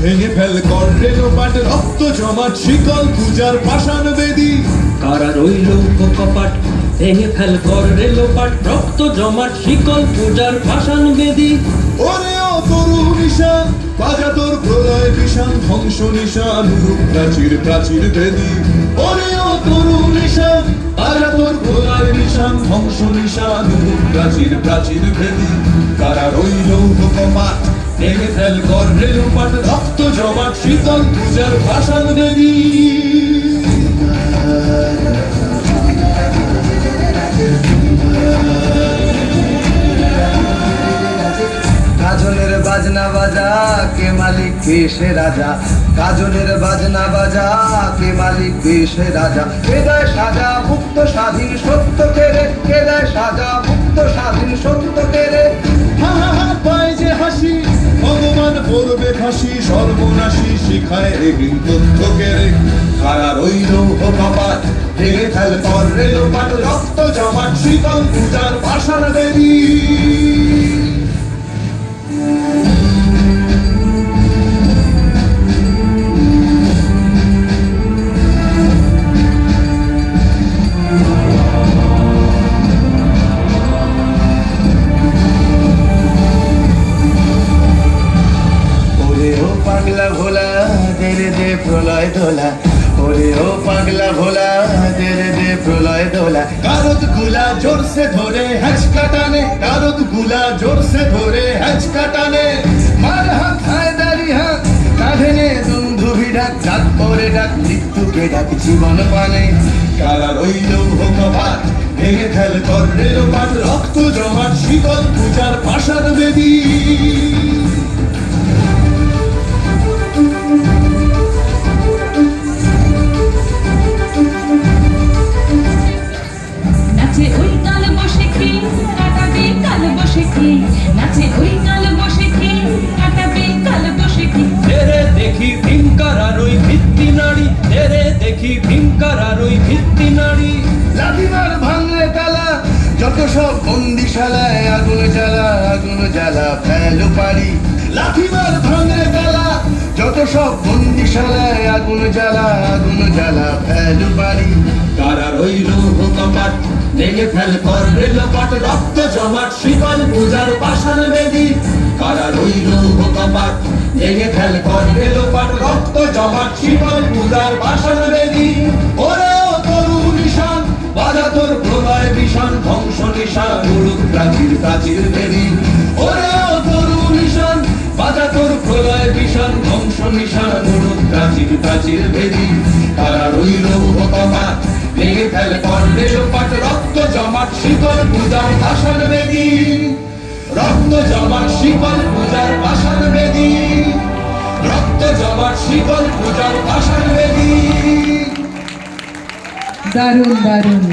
ভেঙে ফেল কর রেলোপাট রক্ত জমাট শিকল পূজার পাষাণ বেদী। কারা রইল কপাট ভেঙে ফেল কর রেলোপাট রক্ত জমাট শিকল পূজার পাষাণ বেদী। ওরে ও তরু নিশান বাজা তোর প্রলয় বিষান ধ্বংস নিশান রূপ প্রাচীর প্রাচীর ভেদী। ওরে ও তরু নিশান বাজা তোর প্রলয় বিষান ধ্বংস নিশান রূপ প্রাচীর প্রাচীর ভেদী। কারা রইল কপাট ভেঙে ফেল কর রেলোপাট রক্ত জমাট শীতল পূজার পাষাণ বেদী। কাজলের বাজনা বাজা কে মালিক কে সে রাজা। কাজলের বাজনা বাজা কে মালিক কে সে রাজা। কে দেয় সাজা মুক্ত স্বাধীন সত্য কেড়ে। কে দেয় সাজা মুক্ত স্বাধীন সত্য কেড়ে। হা হা হা পায় যে হাসি ভগবান পড়বে ফাঁসি সর্বনাশী শিখায় এগিন তথ্য কেড়ে। কারা রইল কপাট ভেঙে ফেল কর রেলোপাট রক্ত জমাট শীতল পূজার পাষাণ বেদী। পাগলা ভোলা দেরে দে প্রলয় দোলা। ওরে ও পাগলা ভোলা দেরে দে প্রলয় দোলা। কারত গুলা জোর সে ধরে হ্যাচকা টানে কারত গুলা জোর সে ধরে হ্যাচকা টানে। মার হাত হায় দাড়ি হাত কাঁধে নে দুন্ধুভি ডাক। ডাক করে ডাক মৃত্যুকে ডাক জীবন পানে। কারা রইল কপাট ভেঙে ফেল কর রেলোপাট রক্ত জমাট শীতল পূজার পাষাণ বেদী। নাচে ওই কাল বসে কে কাটাবে কাল বসে কে। নাচে ওই কাল বসে কে কাটাবে কাল বসে কে। তেরে দেখি ভীমকার আর ওই ভিত্তি নারী। তেরে দেখি ভীমকার আর ওই ভিত্তি নারী। লাঠিমার ভাঙলে তালা যত সব বন্দিশালায়। আগুন জ্বালা আগুন জ্বালা ফেলো পারি। লাঠিমার ভাঙলে তালা যত সব বন্দিশালায়। আগুন জ্বালা আগুন জ্বালা ফেলো পারি। কারা রইল কপাট ভেঙে ফেল কর রেলোপাট রক্ত জমাট শীতল পূজার পাষাণ বেদী। কারা রইল কপাট ভেঙে ফেল কর রেলোপাট রক্ত জমাট শীতল পূজার পাষাণ বেদী। ওরে ও তরু নিশান বাজা তোর প্রলয় বিষান ধ্বংস নিশান রূপ প্রাচীর প্রাচীর ভেদী। ওরে ও তরু নিশান বাজা তোর প্রলয় বিষান ধ্বংস নিশান রূপ প্রাচীর প্রাচীর ভেদী। কারা রইল কপাট ভেঙে ফেল কর রেলোপাট রক্ত জমাট শীতল পূজার পাষাণ বেদী। রক্ত জমাট শীতল পূজার পাষাণ বেদী। রক্ত জমাট শীতল পূজার পাষাণ বেদী। দারুণ দারুণ।